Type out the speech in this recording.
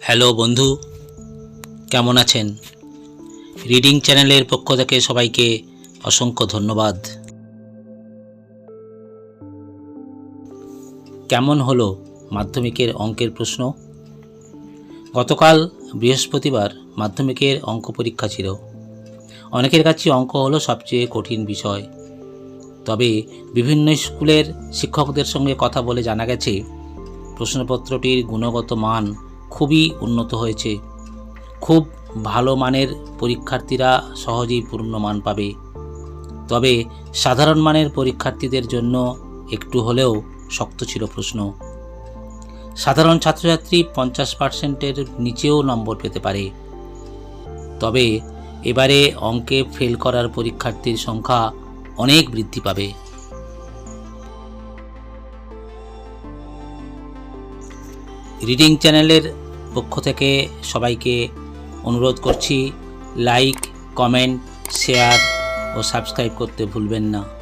Hello বন্ধু, কেমন আছেন? রিডিং চ্যানেলের পক্ষ থেকে সবাইকে অসংখ্য ধন্যবাদ। কেমন হলো মাধ্যমিকের অঙ্কের প্রশ্ন? গতকাল বৃহস্পতিবার মাধ্যমিকের অঙ্ক পরীক্ষা ছিল। অনেকের কাছে অঙ্ক হলো সবচেয়ে কঠিন বিষয়। তবে বিভিন্ন স্কুলের শিক্ষকদের সঙ্গে কথা বলে জানা গেছে প্রশ্নপত্রটির গুণগত মান খুবই উন্নত হয়েছে। খুব ভালো মানের পরীক্ষার্থীরা সহজেই পূর্ণ মান পাবে। তবে সাধারণ মানের পরীক্ষার্থীদের জন্য একটু হলেও শক্ত ছিল প্রশ্ন। সাধারণ ছাত্রছাত্রী 50%-এর নিচেও নম্বর পেতে পারে। তবে এবারে অঙ্কে ফেল করার পরীক্ষার্থীর সংখ্যা অনেক বৃদ্ধি পাবে। রিডিং চ্যানেলের পক্ষ থেকে সবাইকে অনুরোধ করছি, লাইক, কমেন্ট, শেয়ার ও সাবস্ক্রাইব করতে ভুলবেন না।